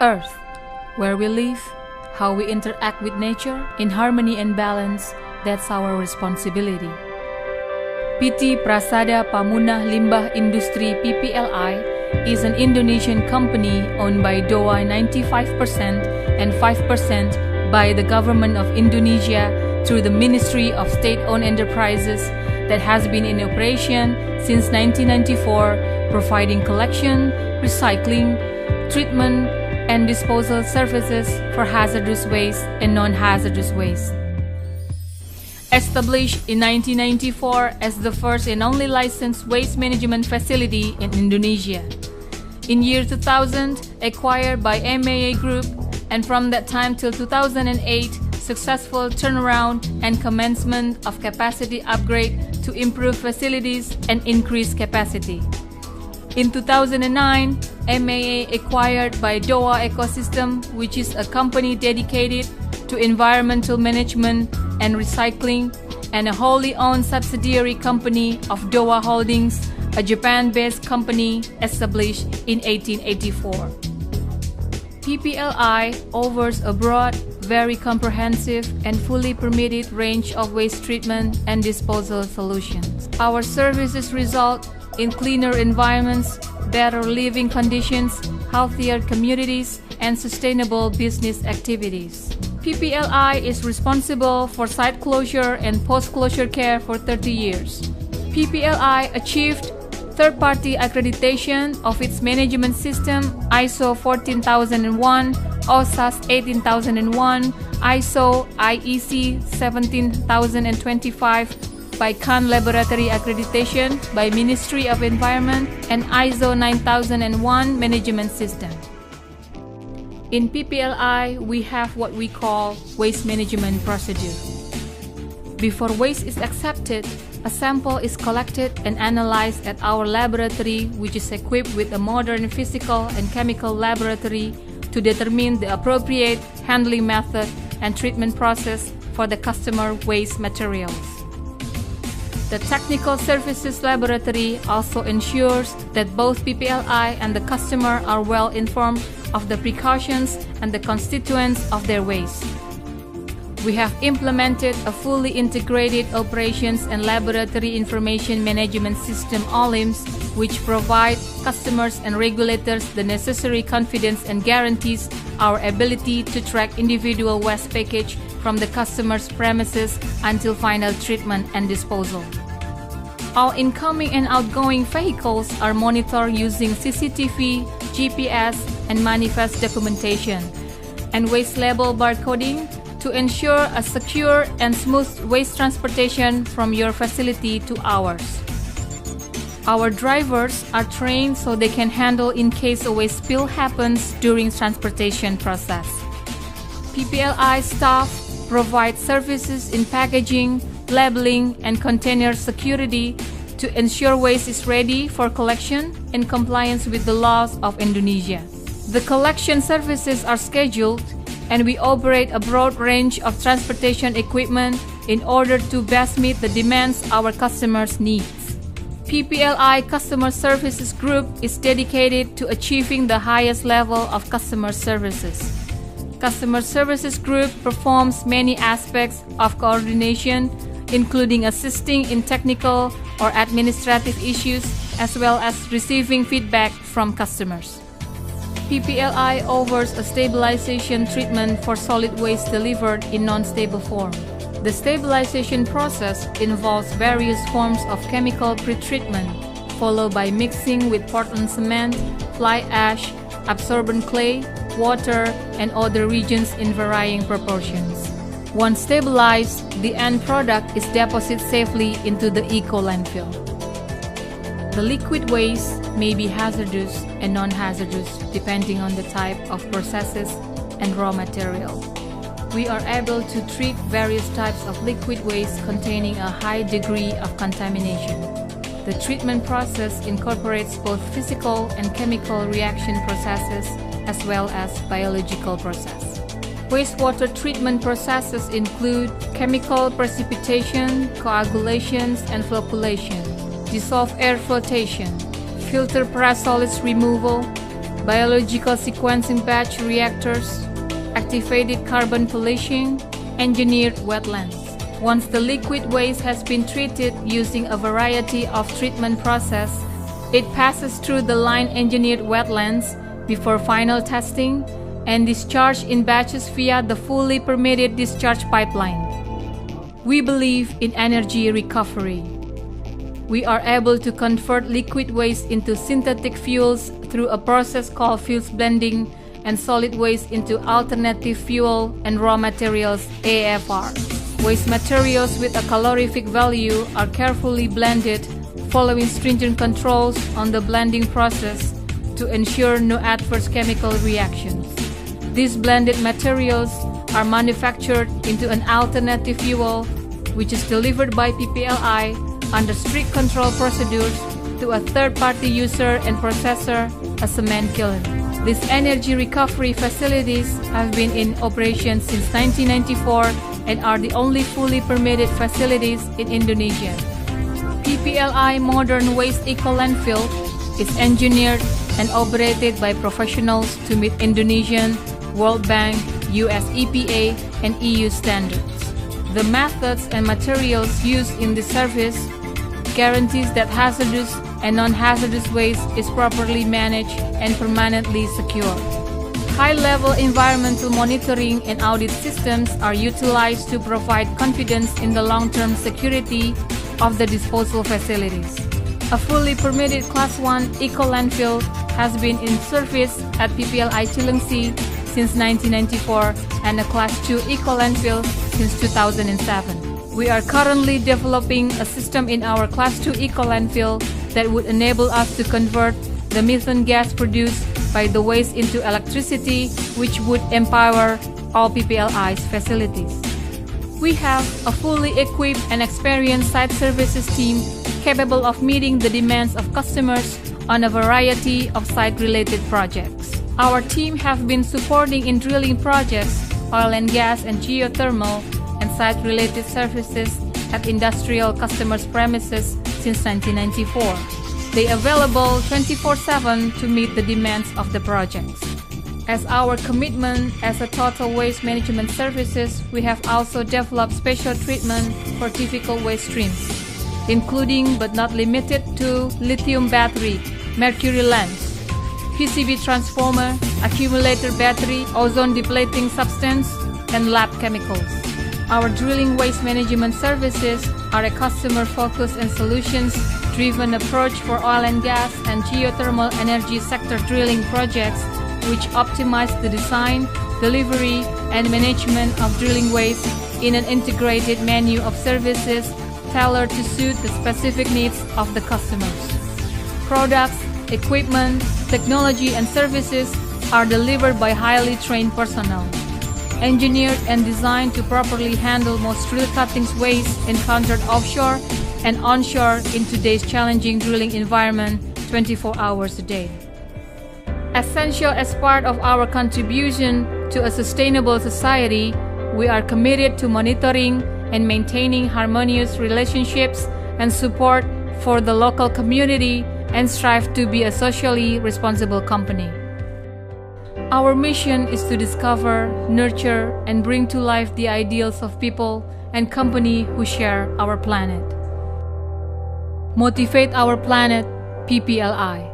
Earth, where we live, how we interact with nature, in harmony and balance, that's our responsibility. PT Prasada Pamunah Limbah Industri PPLI is an Indonesian company owned by DOA 95% and 5% by the Government of Indonesia through the Ministry of State-Owned Enterprises that has been in operation since 1994, providing collection, recycling, treatment, and disposal services for hazardous waste and non-hazardous waste. Established in 1994 as the first and only licensed waste management facility in Indonesia. In year 2000, acquired by MAA Group, and from that time till 2008, successful turnaround and commencement of capacity upgrade to improve facilities and increase capacity. In 2009, MAA acquired by DOA Ecosystem, which is a company dedicated to environmental management and recycling, and a wholly owned subsidiary company of DOA Holdings, a Japan-based company established in 1884. PPLI offers a broad, very comprehensive and fully permitted range of waste treatment and disposal solutions. Our services result in cleaner environments, better living conditions, healthier communities, and sustainable business activities. PPLI is responsible for site closure and post-closure care for 30 years. PPLI achieved third-party accreditation of its management system ISO 14001, OSAS 18001, ISO IEC 17025 by Khan Laboratory Accreditation by Ministry of Environment, and ISO 9001 management system. In PPLI, we have what we call waste management procedure. Before waste is accepted, a sample is collected and analyzed at our laboratory, which is equipped with a modern physical and chemical laboratory to determine the appropriate handling method and treatment process for the customer waste materials. The Technical Services Laboratory also ensures that both PPLI and the customer are well informed of the precautions and the constituents of their waste. We have implemented a fully integrated operations and laboratory information management system (OLIMS), which provide customers and regulators the necessary confidence and guarantees our ability to track individual waste package from the customer's premises until final treatment and disposal. All incoming and outgoing vehicles are monitored using CCTV, GPS, and manifest documentation, and waste label barcoding to ensure a secure and smooth waste transportation from your facility to ours. Our drivers are trained so they can handle in case a waste spill happens during transportation process. PPLI staff provide services in packaging, labeling, and container security to ensure waste is ready for collection in compliance with the laws of Indonesia. The collection services are scheduled, and we operate a broad range of transportation equipment in order to best meet the demands our customers need. PPLI Customer Services Group is dedicated to achieving the highest level of customer services. Customer Services Group performs many aspects of coordination, including assisting in technical or administrative issues, as well as receiving feedback from customers. PPLI offers a stabilization treatment for solid waste delivered in non-stable form. The stabilization process involves various forms of chemical pretreatment, followed by mixing with Portland cement, fly ash, absorbent clay, water, and other reagents in varying proportions. Once stabilized, the end product is deposited safely into the eco-landfill. The liquid waste may be hazardous and non-hazardous depending on the type of processes and raw material. We are able to treat various types of liquid waste containing a high degree of contamination. The treatment process incorporates both physical and chemical reaction processes as well as biological process. Wastewater treatment processes include chemical precipitation, coagulations, and flocculation, dissolved air flotation, filter parasolids removal, biological sequencing batch reactors, activated carbon polishing, engineered wetlands. Once the liquid waste has been treated using a variety of treatment process, it passes through the line-engineered wetlands before final testing and discharged in batches via the fully permitted discharge pipeline. We believe in energy recovery. We are able to convert liquid waste into synthetic fuels through a process called fuels blending and solid waste into alternative fuel and raw materials AFR. Waste materials with a calorific value are carefully blended following stringent controls on the blending process to ensure no adverse chemical reactions. These blended materials are manufactured into an alternative fuel which is delivered by PPLI under strict control procedures to a third-party user and processor, a cement kiln. These energy recovery facilities have been in operation since 1994 and are the only fully permitted facilities in Indonesia. PPLI Modern Waste Eco Landfill is engineered and operated by professionals to meet Indonesian, World Bank, US EPA, and EU standards. The methods and materials used in this service guarantees that hazardous and non-hazardous waste is properly managed and permanently secured. High-level environmental monitoring and audit systems are utilized to provide confidence in the long-term security of the disposal facilities. A fully permitted Class 1 eco-landfill has been in service at PPLI Cilengsi since 1994 and a Class 2 eco-landfill since 2007. We are currently developing a system in our Class 2 eco-landfill that would enable us to convert the methane gas produced by the waste into electricity, which would empower all PPLI's facilities. We have a fully equipped and experienced site services team capable of meeting the demands of customers on a variety of site-related projects. Our team have been supporting in drilling projects, oil and gas and geothermal, and site-related services at industrial customers' premises since 1994. They are available 24/7 to meet the demands of the projects. As our commitment as a total waste management services, we have also developed special treatment for typical waste streams, including but not limited to lithium battery, mercury lamps, PCB transformer, accumulator battery, ozone depleting substance, and lab chemicals. Our drilling waste management services are a customer-focused and solutions-driven approach for oil and gas and geothermal energy sector drilling projects, which optimize the design, delivery, and management of drilling waste in an integrated menu of services tailored to suit the specific needs of the customers. Products, equipment, technology, and services are delivered by highly trained personnel, engineered and designed to properly handle most drill cuttings waste encountered offshore and onshore in today's challenging drilling environment 24 hours a day. Essential as part of our contribution to a sustainable society, we are committed to monitoring and maintaining harmonious relationships and support for the local community and strive to be a socially responsible company. Our mission is to discover, nurture, and bring to life the ideals of people and company who share our planet. Motivate our planet, PPLI.